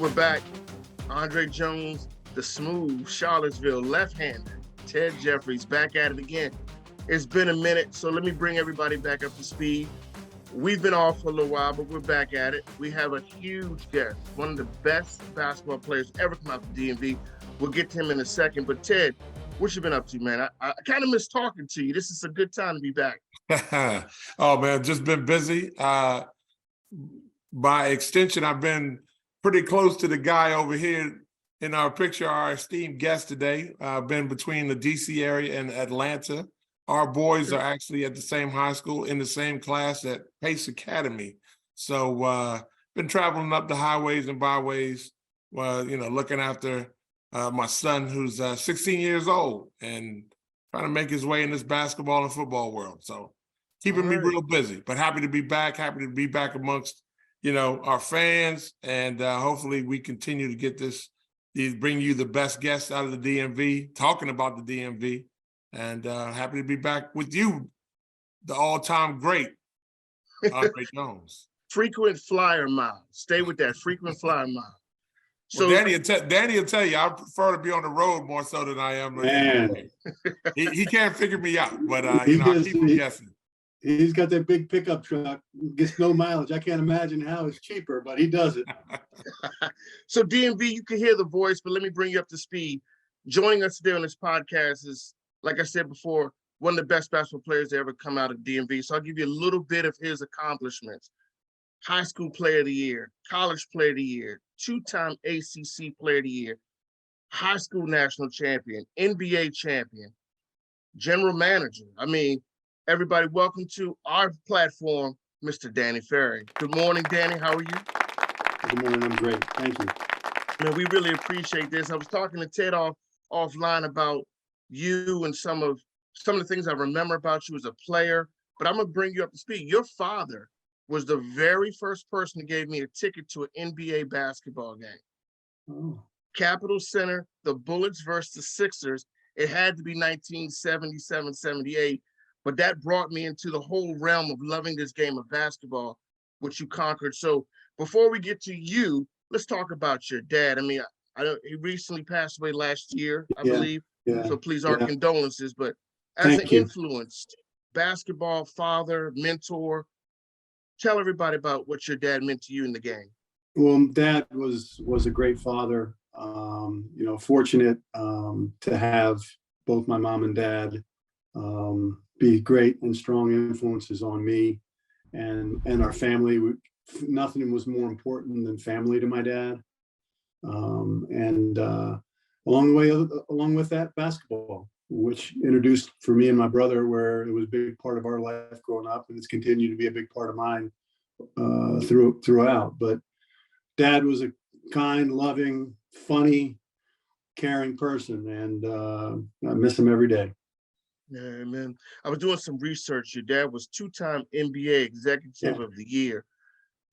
we're back. Andre Jones, the smooth Charlottesville left-hander, Ted Jeffries, back at it again. It's been a minute, so let me bring everybody back up to speed. We've been off for a little while, but we're back at it. We have a huge guest, one of the best basketball players ever come out to DMV. We'll get to him in a second. But Ted, what you been up to, man? I kind of miss talking to you. This is a good time to be back. Oh, man, just been busy. By extension, I've been pretty close to the guy over here in our picture, our esteemed guest today. I've been between the DC area and Atlanta. Our boys are actually at the same high school in the same class at Pace Academy. So been traveling up the highways and byways, looking after my son who's 16 years old and trying to make his way in this basketball and football world. So keeping me real busy, but happy to be back amongst, our fans. And hopefully we continue to get bring you the best guests out of the DMV, talking about the DMV. And happy to be back with you, the all-time great, Andre Jones. Frequent flyer mile. Stay with that frequent flyer mile. So well, Danny will tell you, I prefer to be on the road more so than I am. Man. He can't figure me out, but I keep him guessing. He's got that big pickup truck, gets no mileage. I can't imagine how it's cheaper, but he does it. So DMV, you can hear the voice, but let me bring you up to speed. Joining us today on this podcast is, like I said before, one of the best basketball players to ever come out of DMV. So I'll give you a little bit of his accomplishments. High school player of the year, college player of the year, two-time ACC player of the year, high school national champion, NBA champion, general manager. I mean, everybody, welcome to our platform, Mr. Danny Ferry. Good morning, Danny. How are you? Good morning. I'm great. Thank you. Man, we really appreciate this. I was talking to Ted offline about you and some of the things I remember about you as a player, but I'm gonna bring you up to speed. Your father was the very first person that gave me a ticket to an NBA basketball game. Oh. Capitol Center, the Bullets versus the Sixers. It had to be 1977, 78, but that brought me into the whole realm of loving this game of basketball, which you conquered. So before we get to you, let's talk about your dad. I mean, he recently passed away last year, I believe. Yeah. So please, our condolences. But as Thank an you. influenced basketball father, mentor, tell everybody about what your dad meant to you in the game. Well, Dad was a great father. Fortunate to have both my mom and dad be great and strong influences on me and our family. Nothing was more important than family to my dad. Along with that, basketball, which introduced for me and my brother, where it was a big part of our life growing up, and it's continued to be a big part of mine throughout. But Dad was a kind, loving, funny, caring person, and I miss him every day. Yeah, man. I was doing some research. Your dad was two-time NBA Executive of the Year.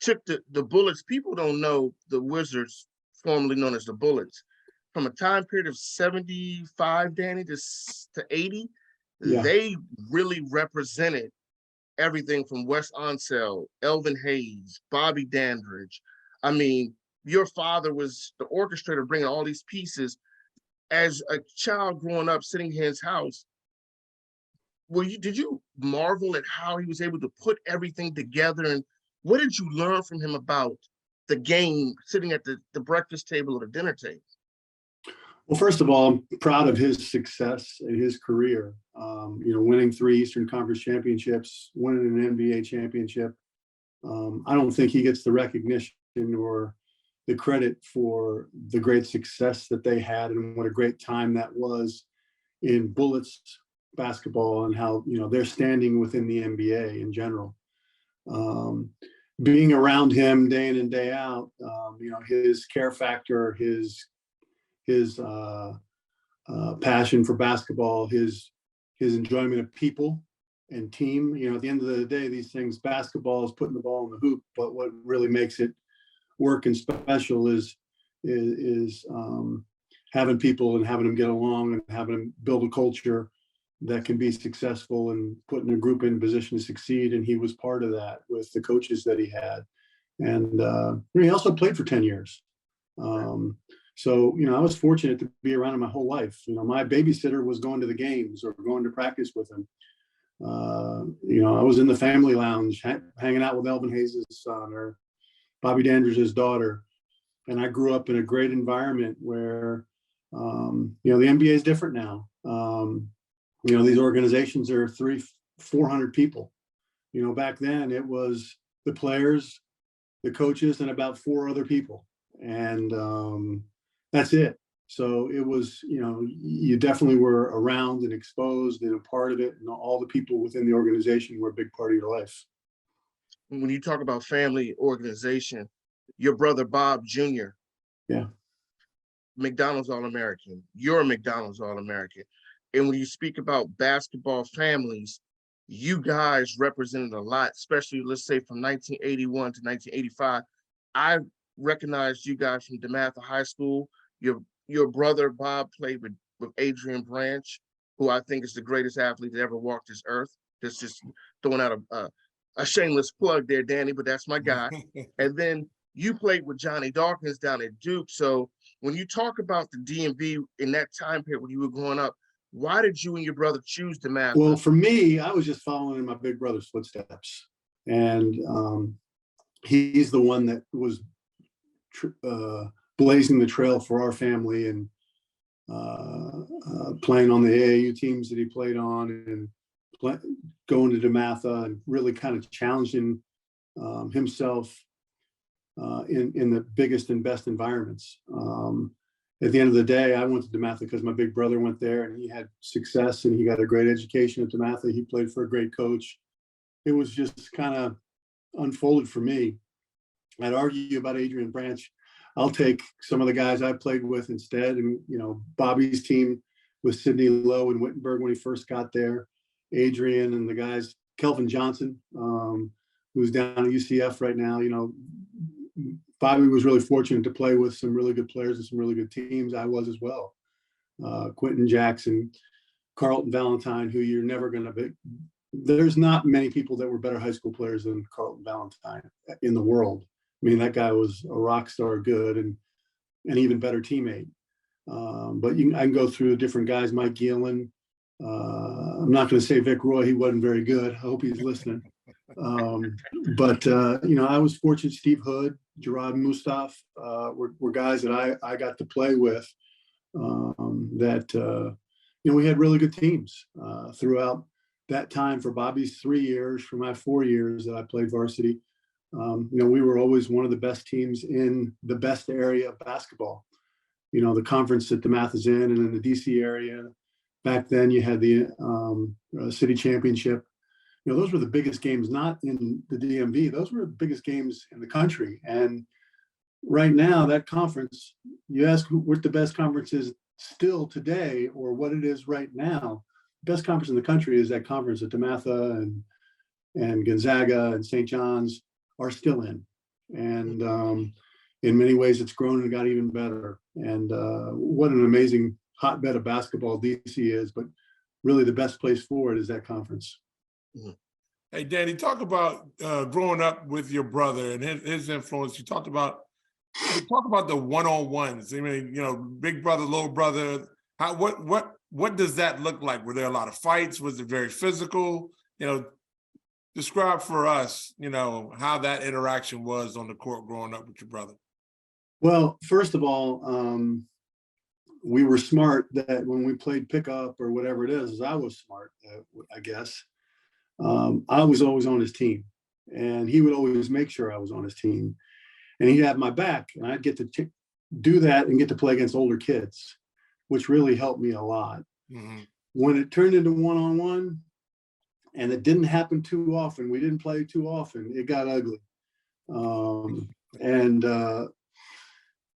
Took the Bullets. People don't know the Wizards, formerly known as the Bullets, from a time period of 75, Danny, to 80. Yeah. They really represented everything from Wes Unseld, Elvin Hayes, Bobby Dandridge. I mean, your father was the orchestrator bringing all these pieces. As a child growing up, sitting in his house, did you marvel at how he was able to put everything together? And what did you learn from him about the game, sitting at the breakfast table or the dinner table? Well, first of all, I'm proud of his success in his career. Winning 3 Eastern Conference championships, winning an NBA championship. I don't think he gets the recognition or the credit for the great success that they had and what a great time that was in Bullets basketball and how, they're standing within the NBA in general. Being around him day in and day out, his care factor, his passion for basketball, his enjoyment of people and team. At the end of the day, these things, basketball is putting the ball in the hoop, but what really makes it work and special is having people and having them get along and having them build a culture that can be successful and putting a group in position to succeed. And he was part of that with the coaches that he had. And he also played for 10 years. So, I was fortunate to be around him my whole life. My babysitter was going to the games or going to practice with him. I was in the family lounge hanging out with Elvin Hayes' son or Bobby Dandridge's daughter. And I grew up in a great environment where, the NBA is different now. These organizations are 300-400 people. Back then it was the players, the coaches, and about 4 other people. And that's it. So it was, you definitely were around and exposed and a part of it. And all the people within the organization were a big part of your life. When you talk about family organization, your brother Bob Jr., yeah, McDonald's All-American, you're a McDonald's All-American. And when you speak about basketball families, you guys represented a lot, especially, let's say, from 1981 to 1985. I recognized you guys from DeMatha High School. Your brother Bob played with Adrian Branch, who I think is the greatest athlete that ever walked this earth. That's just throwing out a shameless plug there, Danny, but that's my guy. And then you played with Johnny Dawkins down at Duke. So when you talk about the DMV in that time period when you were growing up, why did you and your brother choose DeMatha? Well, for me, I was just following in my big brother's footsteps. And he's the one that was blazing the trail for our family and playing on the AAU teams that he played on and going to DeMatha and really kind of challenging himself in the biggest and best environments. At the end of the day, I went to DeMatha because my big brother went there and he had success and he got a great education at DeMatha. He played for a great coach. It was just kind of unfolded for me. I'd argue about Adrian Branch. I'll take some of the guys I played with instead. And, Bobby's team with Sidney Lowe and Wittenberg when he first got there, Adrian and the guys, Kelvin Johnson, who's down at UCF right now. Bobby was really fortunate to play with some really good players and some really good teams. I was as well. Quentin Jackson, Carlton Valentine, who you're never going to be. There's not many people that were better high school players than Carlton Valentine in the world. I mean, that guy was a rock star good and an even better teammate. But I can go through different guys, Mike Gielan. I'm not going to say Vic Roy. He wasn't very good. I hope he's listening. But I was fortunate. Steve Hood, Gerard Mustaf were guys that I got to play with that we had really good teams throughout that time. For Bobby's 3 years, for my 4 years that I played varsity, we were always one of the best teams in the best area of basketball. The conference that DeMatha is in and in the DC area. Back then you had the city championship. Those were the biggest games, not in the DMV. Those were the biggest games in the country. And right now, that conference, you ask what the best conference is still today or what it is right now, the best conference in the country is that conference that DeMatha and Gonzaga and St. John's are still in. And in many ways, it's grown and got even better. And what an amazing hotbed of basketball DC is, but really the best place for it is that conference. Hey, Danny, talk about growing up with your brother and his influence. You talk about the one-on-ones. I mean, big brother, little brother. What does that look like? Were there a lot of fights? Was it very physical? Describe for us, how that interaction was on the court growing up with your brother. Well, first of all, we were smart that when we played pickup or whatever it is, I was smart, I guess. I was always on his team and he would always make sure I was on his team and he'd have my back and I'd get to do that and get to play against older kids, which really helped me a lot. Mm-hmm. When it turned into one-on-one and it didn't happen too often, we didn't play too often, it got ugly.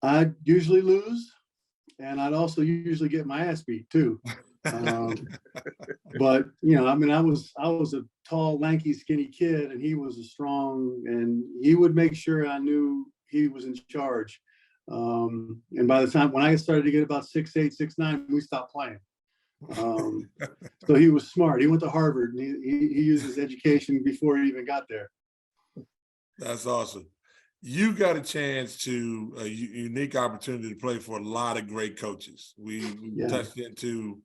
I'd usually lose and I'd also usually get my ass beat too. But I was a tall, lanky, skinny kid, and he was a strong, and he would make sure I knew he was in charge. And by the time when I started to get about 6'8", 6'9", we stopped playing. So he was smart. He went to Harvard, and he used his education before he even got there. That's awesome. you got a chance to a unique opportunity to play for a lot of great coaches. We touched into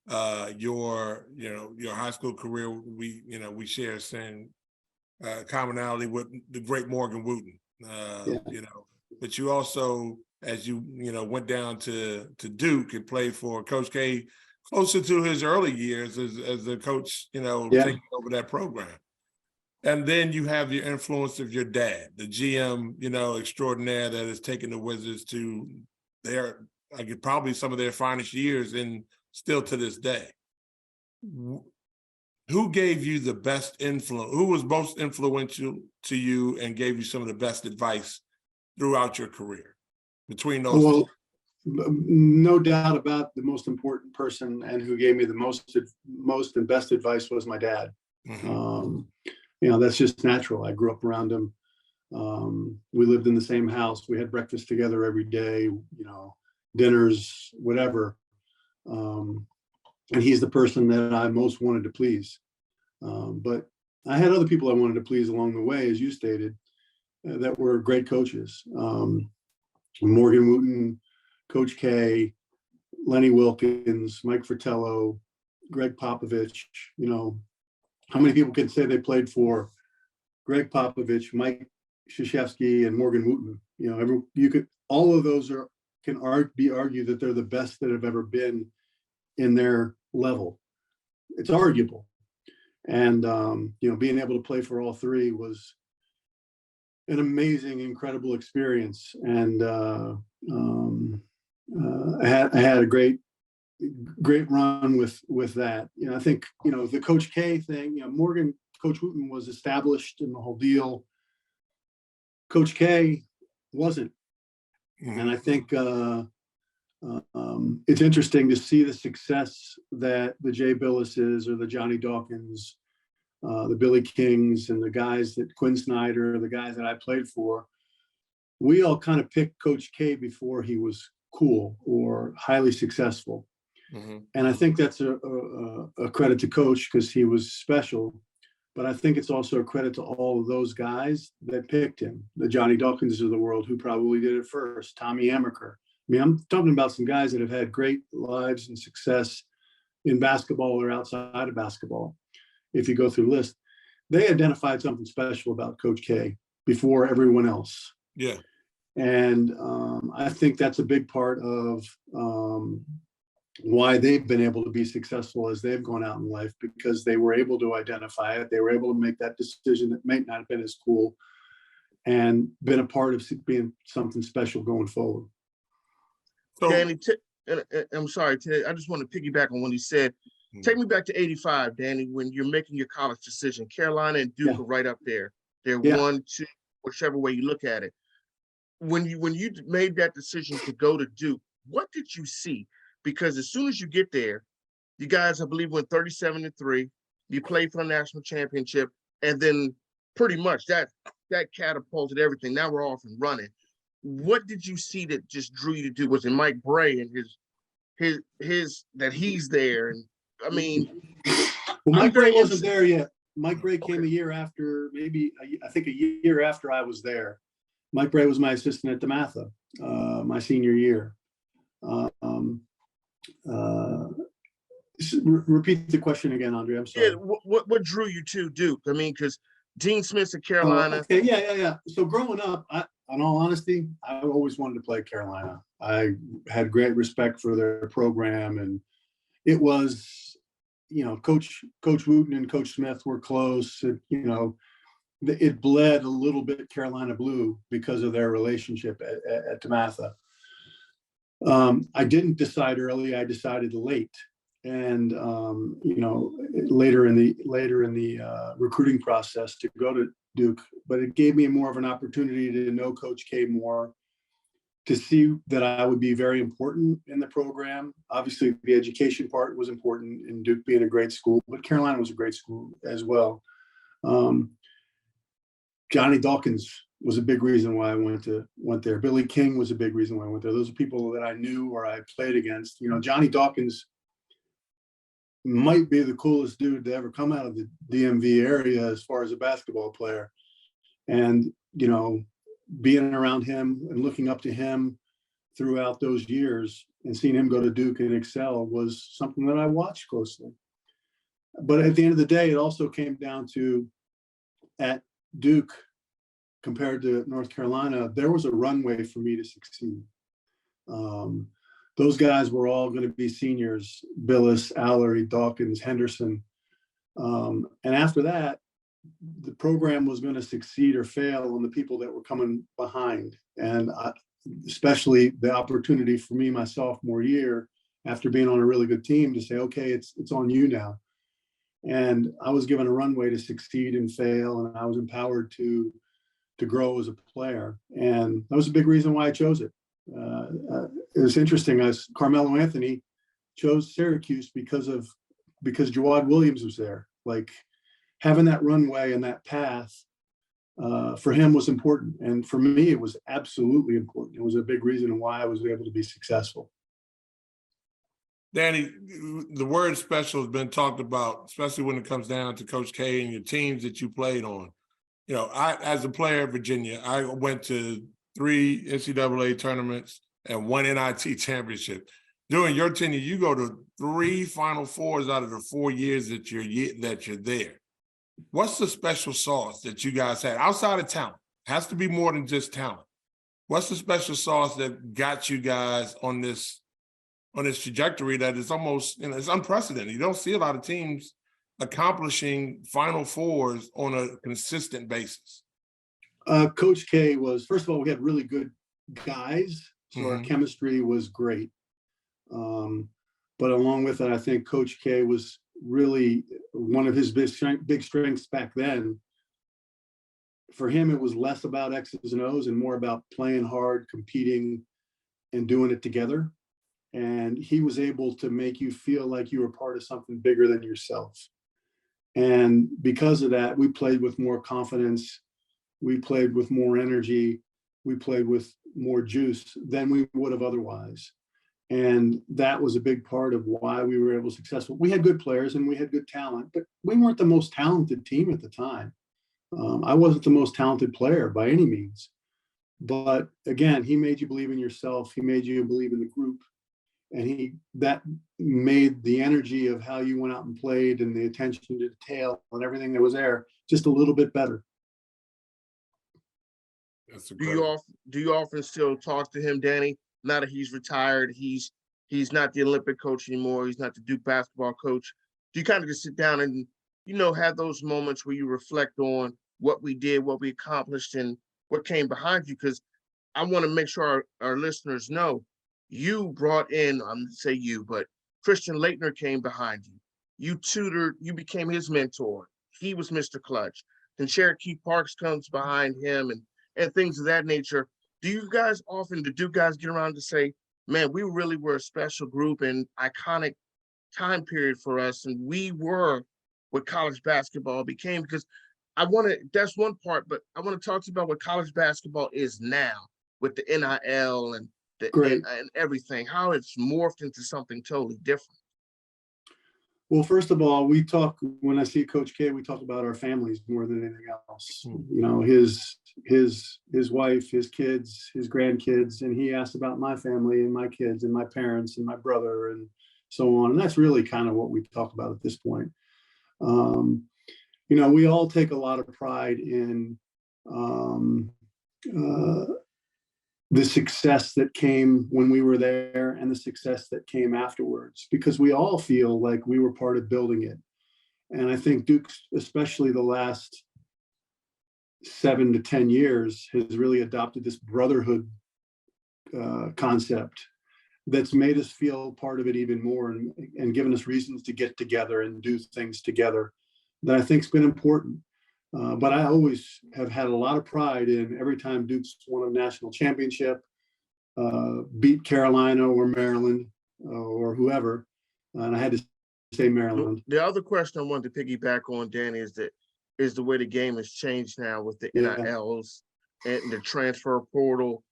your high school career. We share some commonality with the great Morgan Wooten. But you also, as you went down to Duke and played for Coach K closer to his early years as the coach, taking over that program. And then you have the influence of your dad, the GM, extraordinaire that has taken the Wizards to probably some of their finest years and still to this day. Who gave you the best influence? Who was most influential to you and gave you some of the best advice throughout your career between those two? No doubt about the most important person and who gave me the most and best advice was my dad. Mm-hmm. That's just natural. I grew up around him. We lived in the same house. We had breakfast together every day, dinners, whatever. And he's the person that I most wanted to please. But I had other people I wanted to please along the way, as you stated, that were great coaches. Morgan Wooten, Coach K, Lenny Wilkins, Mike Fratello, Greg Popovich. How many people can say they played for Greg Popovich, Mike Krzyzewski, and Morgan Wooten? All of those can be argued that they're the best that have ever been in their level. It's arguable. And, being able to play for all three was an amazing, incredible experience. And I had a great run with that. I think, the Coach K thing, Coach Wooten was established in the whole deal. Coach K wasn't. Mm-hmm. And I think it's interesting to see the success that the Jay Billises or the Johnny Dawkins, the Billy Kings, and the guys that Quinn Snyder, the guys that I played for, we all kind of picked Coach K before he was cool or highly successful. Mm-hmm. And I think that's a credit to Coach because he was special. But I think it's also a credit to all of those guys that picked him, the Johnny Dawkins of the world who probably did it first, Tommy Amaker. I'm talking about some guys that have had great lives and success in basketball or outside of basketball. If you go through the list, they identified something special about Coach K before everyone else. Yeah. And I think that's a big part of why they've been able to be successful as they've gone out in life, because they were able to identify it. They were able to make that decision that may not have been as cool and been a part of being something special going forward. So, Danny, I'm sorry, Ted, I just want to piggyback on what he said. Take me back to 85, Danny, when you're making your college decision. Carolina and Duke are right up there. They're 1, 2, whichever way you look at it. When you made that decision to go to Duke, what did you see? Because as soon as you get there, you guys, I believe, went 37-3. You played for the national championship, and then pretty much that catapulted everything. Now we're off and running. What did you see that just drew you to do? Was it Mike Bray and his that he's there? And I mean, well, Mike Bray wasn't there yet. Mike Bray came a year after, I think a year after I was there. Mike Bray was my assistant at DeMatha, my senior year. Repeat the question again, Andre. I'm sorry. Yeah, what drew you to Duke? I mean, because Dean Smith's at Carolina. Okay. Yeah. So growing up, in all honesty, I always wanted to play Carolina. I had great respect for their program, and it was, Coach Wooten and Coach Smith were close. It bled a little bit Carolina blue because of their relationship at DeMatha. I didn't decide early. I decided late, and later in the recruiting process to go to Duke. But it gave me more of an opportunity to know Coach K more, to see that I would be very important in the program. Obviously, the education part was important in Duke being a great school, but Carolina was a great school as well. Johnny Dawkins was a big reason why I went there. Billy King was a big reason why I went there. Those are people that I knew or I played against. Johnny Dawkins might be the coolest dude to ever come out of the DMV area as far as a basketball player. And, being around him and looking up to him throughout those years and seeing him go to Duke and excel was something that I watched closely. But at the end of the day, it also came down to, at Duke compared to North Carolina, there was a runway for me to succeed. Those guys were all going to be seniors: Billis, Allery, Dawkins, Henderson. And after that, the program was going to succeed or fail on the people that were coming behind. And especially the opportunity for me my sophomore year, after being on a really good team, to say, okay, it's on you now. And I was given a runway to succeed and fail, and I was empowered to grow as a player. And that was a big reason why I chose it. It was interesting, as Carmelo Anthony chose Syracuse because Jawad Williams was there. Like, having that runway and that path for him was important. And for me, it was absolutely important. It was a big reason why I was able to be successful. Danny, the word special has been talked about, especially when it comes down to Coach K and your teams that you played on. You know, as a player at Virginia, I went to 3 NCAA tournaments and 1 NIT championship. During your tenure, you go to 3 Final Fours out of the 4 years that you're there. What's the special sauce that you guys had outside of talent? It has to be more than just talent. What's the special sauce that got you guys on this trajectory that is almost, it's unprecedented? You don't see a lot of teams accomplishing Final Fours on a consistent basis. Coach K was, first of all, we had really good guys, so our chemistry was great. But along with it, I think Coach K was really one of his big strengths back then. For him, it was less about X's and O's and more about playing hard, competing, and doing it together. And he was able to make you feel like you were part of something bigger than yourself. And because of that, we played with more confidence. We played with more energy. We played with more juice than we would have otherwise. And that was a big part of why we were able to be successful. We had good players and we had good talent, but we weren't the most talented team at the time. I wasn't the most talented player by any means. But again, he made you believe in yourself. He made you believe in the group. And that made the energy of how you went out and played and the attention to detail and everything that was there just a little bit better. Do you often still talk to him, Danny? Now that he's retired, he's not the Olympic coach anymore. He's not the Duke basketball coach. Do you kind of just sit down and, have those moments where you reflect on what we did, what we accomplished, and what came behind you? Because I want to make sure our listeners know you brought in, I'm going to say you, but Christian Laettner came behind you. You tutored, you became his mentor. He was Mr. Clutch. Then Cherokee Parks comes behind him and things of that nature. Do you guys get around to say, man, we really were a special group and iconic time period for us, and we were what college basketball became? Because that's one part, but I want to talk to you about what college basketball is now with the NIL and and everything, how it's morphed into something totally different. Well, first of all, when I see Coach K, we talk about our families more than anything else. His wife, his kids, his grandkids, and he asked about my family and my kids and my parents and my brother and so on. And that's really kind of what we talk about at this point. We all take a lot of pride in the success that came when we were there and the success that came afterwards, because we all feel like we were part of building it. And I think Duke, especially the last 7 to 10 years, has really adopted this brotherhood concept that's made us feel part of it even more and given us reasons to get together and do things together that I think has been important. But I always have had a lot of pride in every time Duke's won a national championship, beat Carolina or Maryland or whoever. And I had to say Maryland. The other question I wanted to piggyback on, Danny, is the way the game has changed now with the NILs and the transfer portal.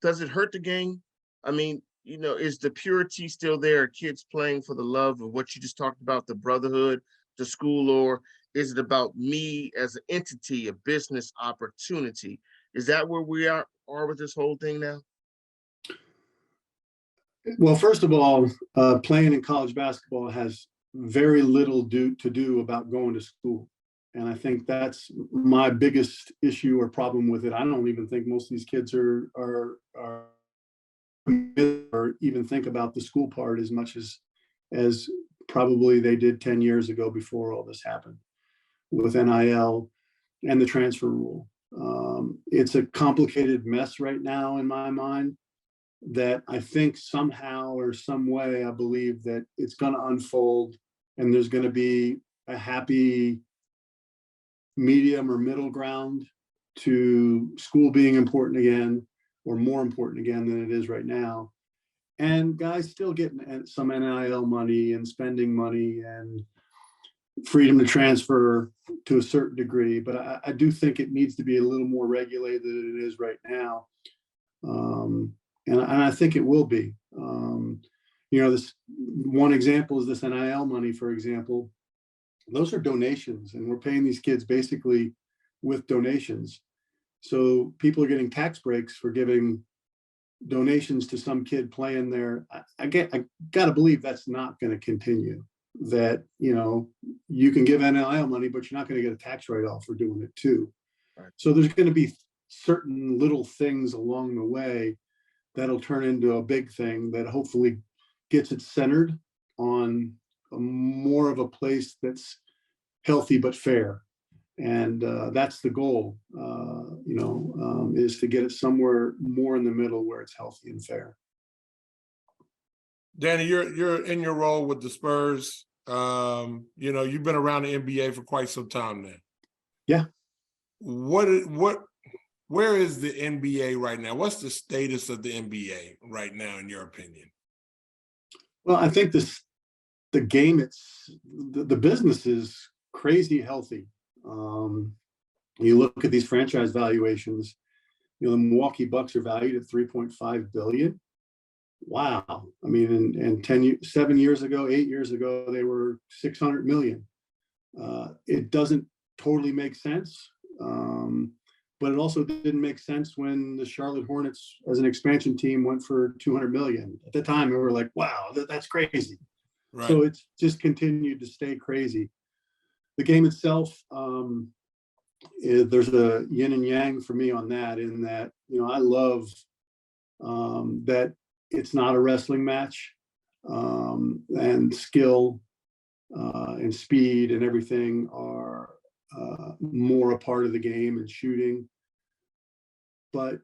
Does it hurt the game? I mean, is the purity still there? Kids playing for the love of what you just talked about, the brotherhood, the school, or is it about me as an entity, a business opportunity? Is that where we are with this whole thing now? Well, first of all, playing in college basketball has very little to do about going to school. And I think that's my biggest issue or problem with it. I don't even think most of these kids are or even think about the school part as much as probably they did 10 years ago before all this happened with NIL and the transfer rule. It's a complicated mess right now in my mind that I think somehow or some way, I believe that it's going to unfold and there's going to be a happy medium or middle ground to school being important again, or more important again than it is right now. And guys still getting some NIL money and spending money and freedom to transfer to a certain degree. But I do think it needs to be a little more regulated than it is right now. And I think it will be. This one example is this NIL money, for example. Those are donations, and we're paying these kids basically with donations. So people are getting tax breaks for giving donations to some kid playing there. I got to believe that's not going to continue. That, you can give NIL money, but you're not going to get a tax write-off for doing it too. Right. So there's going to be certain little things along the way that'll turn into a big thing that hopefully gets it centered on more of a place that's healthy but fair. And that's the goal, is to get it somewhere more in the middle where it's healthy and fair. Danny, you're in your role with the Spurs. You've been around the NBA for quite some time now. Yeah. Where is the NBA right now? What's the status of the NBA right now, in your opinion? Well, I think the game, the business is crazy healthy. You look at these franchise valuations, the Milwaukee Bucks are valued at $3.5 billion. Wow. I mean, and 7 years ago, 8 years ago, they were 600 million. It doesn't totally make sense. But it also didn't make sense when the Charlotte Hornets as an expansion team went for 200 million. At the time, we were like, wow, that's crazy. Right. So it's just continued to stay crazy. The game itself, there's a yin and yang for me on that, in that, I love that it's not a wrestling match, and skill and speed and everything are more a part of the game, and shooting. But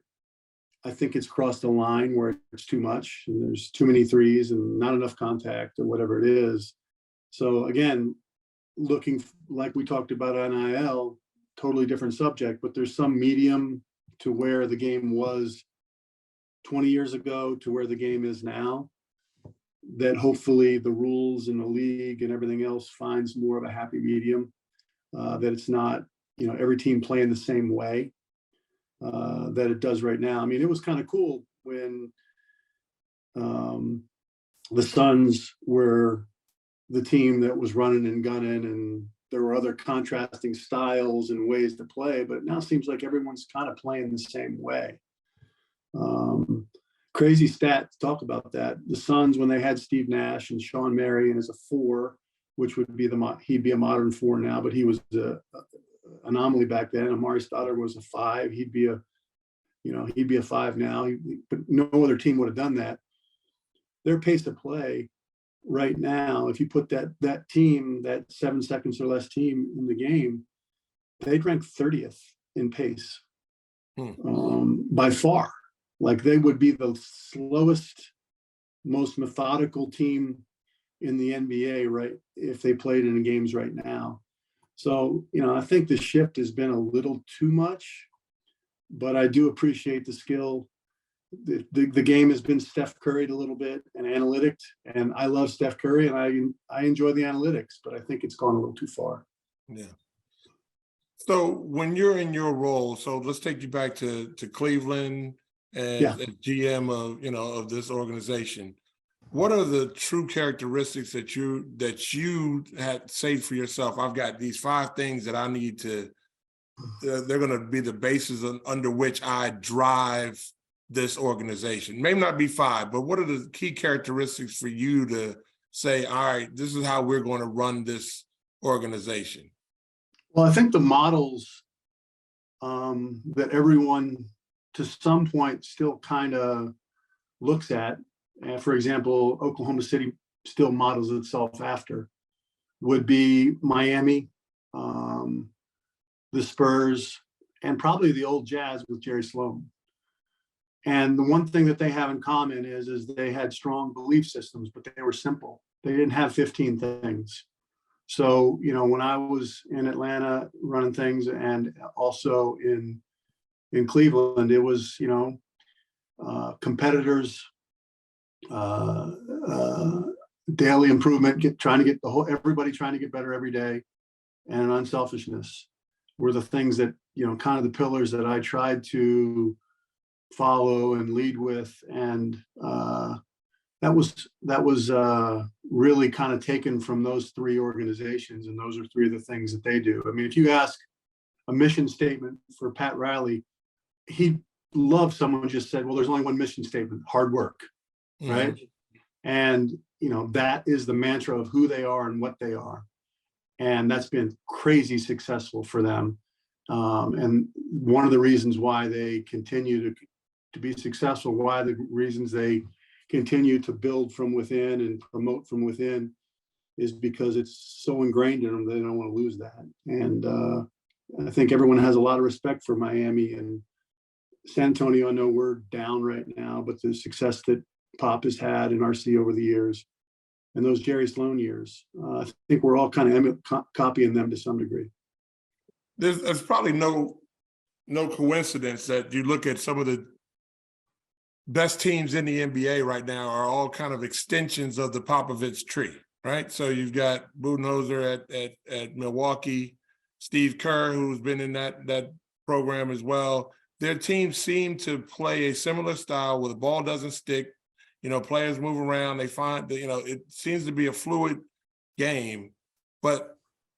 I think it's crossed a line where it's too much and there's too many threes and not enough contact or whatever it is. So again, looking like we talked about NIL, totally different subject, but there's some medium to where the game was 20 years ago to where the game is now, that hopefully the rules and the league and everything else finds more of a happy medium, that it's not, every team playing the same way that it does right now. I mean, it was kind of cool when the Suns were the team that was running and gunning, and there were other contrasting styles and ways to play, but it now seems like everyone's kind of playing the same way. Crazy stat to talk about that. The Suns, when they had Steve Nash and Sean Marion as a 4, which would be he'd be a modern 4 now, but he was a anomaly back then. Amari Stoudemire was a 5. He'd be a 5 now, but no other team would have done that. Their pace of play right now, if you put that team, that 7 seconds or less team in the game, they'd rank 30th in pace by far. Like, they would be the slowest, most methodical team in the NBA, right, if they played in the games right now. So, I think the shift has been a little too much, but I do appreciate the skill. The game has been Steph Curried a little bit, and analytics, and I love Steph Curry, and I enjoy the analytics, but I think it's gone a little too far. Yeah. So when you're in your role, so let's take you back to Cleveland as GM of this organization. What are the true characteristics that you had saved for yourself? I've got these 5 things that I need to they're going to be the basis under which I drive this organization. Maybe not be 5, but what are the key characteristics for you to say, all right, this is how we're going to run this organization? Well, I think the models that everyone to some point still kind of looks at, for example, Oklahoma City still models itself after, would be Miami, the Spurs, and probably the old Jazz with Jerry Sloan. And the one thing that they have in common is they had strong belief systems, but they were simple. They didn't have 15 things. So, you know, when I was in Atlanta running things and also in Cleveland, it was, you know, competitors, daily improvement, trying to get everybody trying to get better every day, and unselfishness were the things that, you know, kind of the pillars that I tried to follow and lead with. And that was really kind of taken from those 3 organizations, and those are 3 of the things that they do. I mean, if you ask a mission statement for Pat Riley, he'd love someone who just said, well, there's only one mission statement: hard work, right? And, you know, that is the mantra of who they are and what they are. And that's been crazy successful for them. And one of the reasons why they continue to be successful, why the reasons they continue to build from within and promote from within, is because it's so ingrained in them, they don't want to lose that. And I think everyone has a lot of respect for Miami and San Antonio. I know we're down right now, but the success that Pop has had in RC over the years, and those Jerry Sloan years, I think we're all kind of copying them to some degree. There's probably no coincidence that you look at some of the best teams in the NBA right now are all kind of extensions of the Popovich tree, right? So you've got Budenholzer at Milwaukee, Steve Kerr, who's been in that program as well. Their teams seem to play a similar style where the ball doesn't stick. You know, players move around. They find that, you know, it seems to be a fluid game, but,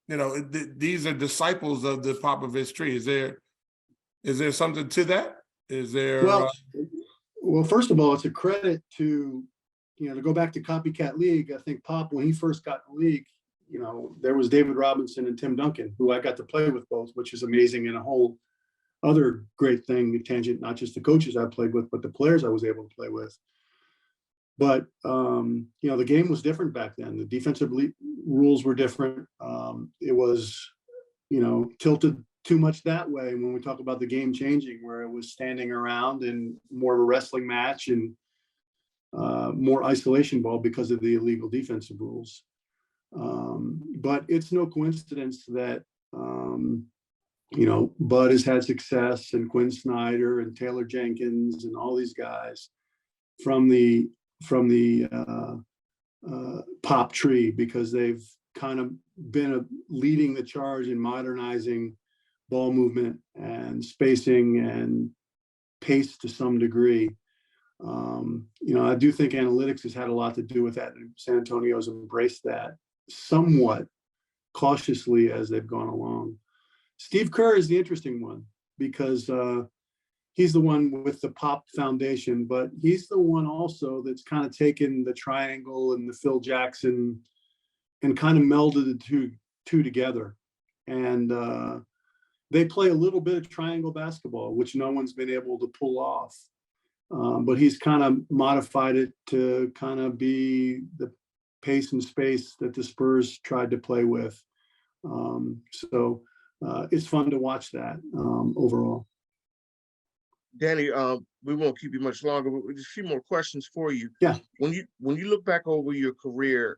you know, these are disciples of the Popovich tree. Is there something to that? Is there? Well, first of all, it's a credit to, you know, to go back to Copycat League. I think Pop, when he first got in the league, you know, there was David Robinson and Tim Duncan, who I got to play with both, which is amazing, and a whole other great thing, tangent, not just the coaches I played with, but the players I was able to play with. But, you know, the game was different back then. The defensive rules were different. It was, you know, tilted too much that way when we talk about the game changing, where it was standing around and more of a wrestling match and more isolation ball because of the illegal defensive rules. But it's no coincidence that, you know, Bud has had success, and Quinn Snyder and Taylor Jenkins and all these guys from the Pop tree, because they've kind of been leading the charge in modernizing ball movement and spacing and pace to some degree. You know, I do think analytics has had a lot to do with that, and San Antonio's embraced that somewhat cautiously as they've gone along. Steve Kerr is the interesting one, because he's the one with the Pop foundation, but he's the one also that's kind of taken the triangle and the Phil Jackson and kind of melded the two together. And they play a little bit of triangle basketball, which no one's been able to pull off. But he's kind of modified it to kind of be the pace and space that the Spurs tried to play with. So it's fun to watch that overall. Danny, we won't keep you much longer, but just a few more questions for you. Yeah. When you look back over your career,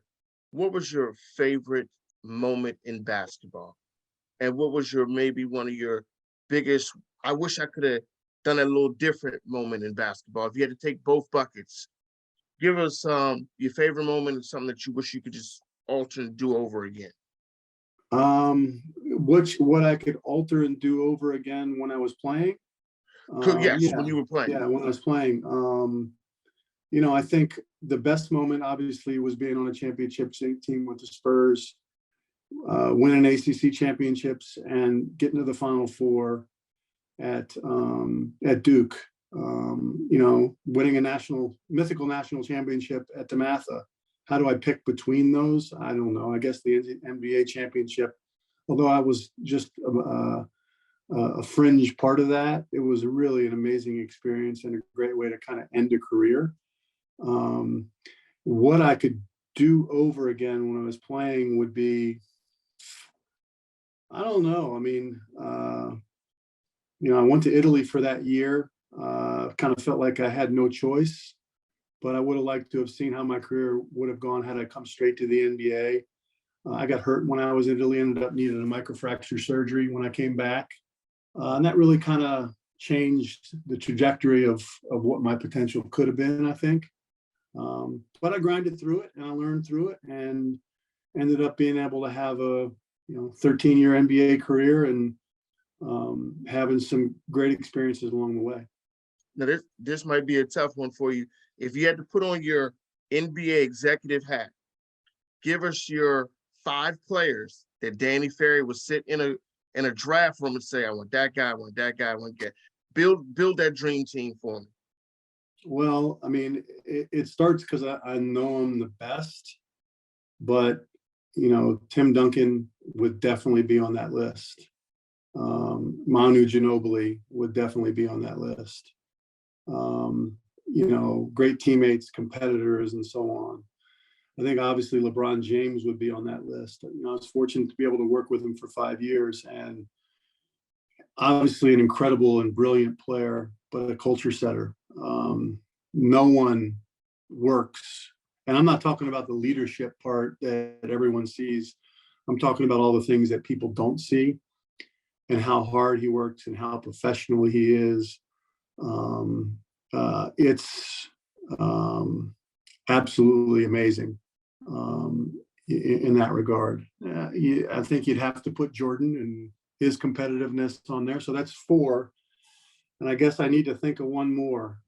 what was your favorite moment in basketball? And what was maybe one of your biggest, I wish I could have done a little different moment in basketball? If you had to take both buckets, give us your favorite moment and something that you wish you could just alter and do over again. What I could alter and do over again when I was playing? Yes, yeah, when you were playing. Yeah, when I was playing. You know, I think the best moment obviously was being on a championship team with the Spurs. winning ACC championships and getting to the Final Four at Duke. Winning a mythical national championship at DeMatha. How do I pick between those? I don't know. I guess the NBA championship, although I was just a fringe part of that, it was really an amazing experience and a great way to kind of end a career. What I could do over again when I was playing would be, I don't know. I mean, I went to Italy for that year. Kind of felt like I had no choice, but I would have liked to have seen how my career would have gone had I come straight to the NBA. I got hurt when I was in Italy, ended up needing a microfracture surgery when I came back. And that really kind of changed the trajectory of what my potential could have been, I think. But I grinded through it and I learned through it and ended up being able to have a 13-year NBA career and having some great experiences along the way. Now this might be a tough one for you. If you had to put on your NBA executive hat, give us your 5 players that Danny Ferry would sit in a draft room and say, I want that guy, I want that guy, I want that. Build that dream team for me. Well, I mean, it starts because I know him the best, but Tim Duncan would definitely be on that list. Manu Ginobili would definitely be on that list. Great teammates, competitors, and so on. I think obviously LeBron James would be on that list. I was fortunate to be able to work with him for 5 years, and obviously an incredible and brilliant player, but a culture setter. No one works, and I'm not talking about the leadership part that everyone sees. I'm talking about all the things that people don't see and how hard he works and how professional he is. It's absolutely amazing in that regard. I think you'd have to put Jordan and his competitiveness on there. So that's 4. And I guess I need to think of one more.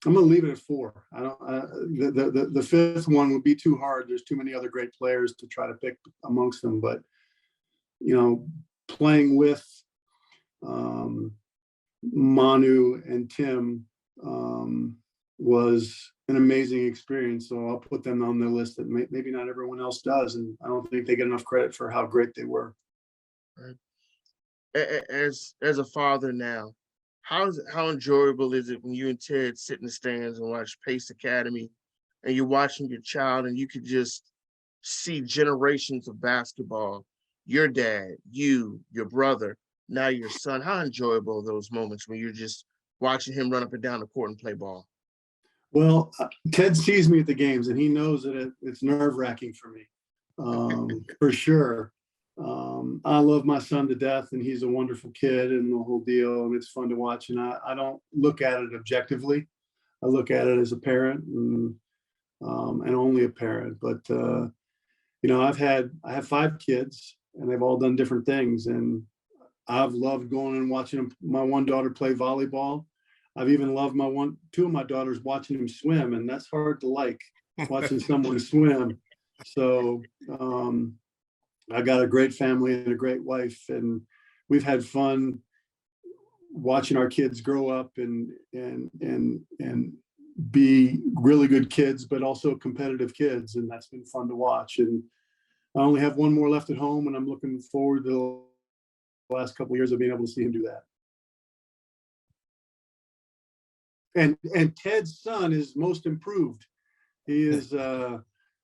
I'm going to leave it at 4. The 5th one would be too hard. There's too many other great players to try to pick amongst them. But, playing with Manu and Tim was an amazing experience. So I'll put them on the list that maybe not everyone else does. And I don't think they get enough credit for how great they were. Right. As a father now, how enjoyable is it when you and Ted sit in the stands and watch Pace Academy and you're watching your child and you could just see generations of basketball, your dad, you, your brother, now your son? How enjoyable are those moments when you're just watching him run up and down the court and play ball? Well, Ted sees me at the games and he knows that it's nerve-wracking for me, for sure. I love my son to death and he's a wonderful kid and the whole deal, and it's fun to watch. And I don't look at it objectively. I look at it as a parent and only a parent. But I have 5 kids and they've all done different things, and I've loved going and watching my one daughter play volleyball. I've even loved 2 of my daughters watching them swim, and that's hard to like, watching someone swim. So I got a great family and a great wife, and we've had fun watching our kids grow up and be really good kids, but also competitive kids, and that's been fun to watch. And I only have one more left at home, and I'm looking forward to the last couple of years of being able to see him do that. And Ted's son is most improved. He is.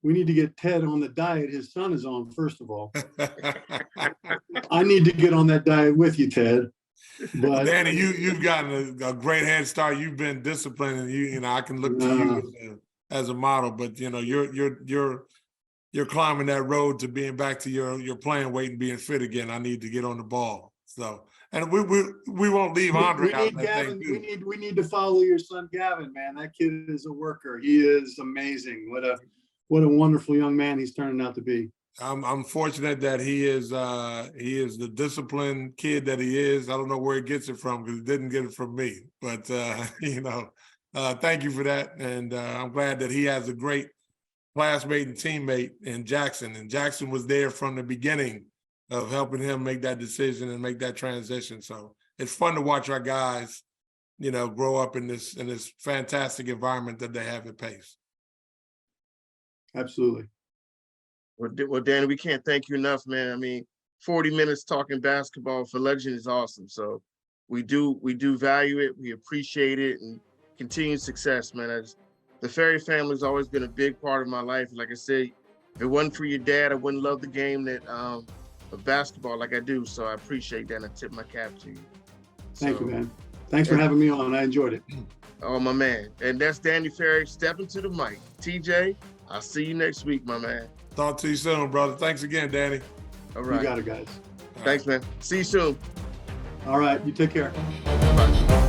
We need to get Ted on the diet his son is on, first of all. I need to get on that diet with you, Ted. But Danny, you've gotten a great head start. You've been disciplined, and I can look to you as a model. But you're climbing that road to being back to your playing weight and being fit again. I need to get on the ball. So, and we won't leave Andre out. Gavin, we need to follow your son, Gavin. Man, that kid is a worker. He is amazing. What a wonderful young man he's turning out to be. I'm fortunate that he is the disciplined kid that he is. I don't know where he gets it from because he didn't get it from me. But thank you for that, and I'm glad that he has a great classmate and teammate in Jackson, and Jackson was there from the beginning of helping him make that decision and make that transition. So it's fun to watch our guys, grow up in this fantastic environment that they have at Pace. Absolutely. Well, Danny, we can't thank you enough, man. I mean, 40 minutes talking basketball for Legend is awesome. So we do value it. We appreciate it, and continued success, man. As the Ferry family has always been a big part of my life. Like I said, if it wasn't for your dad, I wouldn't love the game of basketball like I do. So I appreciate that, and I tip my cap to you. Thank you, man. Thanks for having me on. I enjoyed it. Oh, my man. And that's Danny Ferry stepping to the mic. TJ, I'll see you next week, my man. Talk to you soon, brother. Thanks again, Danny. All right. You got it, guys. Thanks, man. See you soon. All right. You take care. Bye.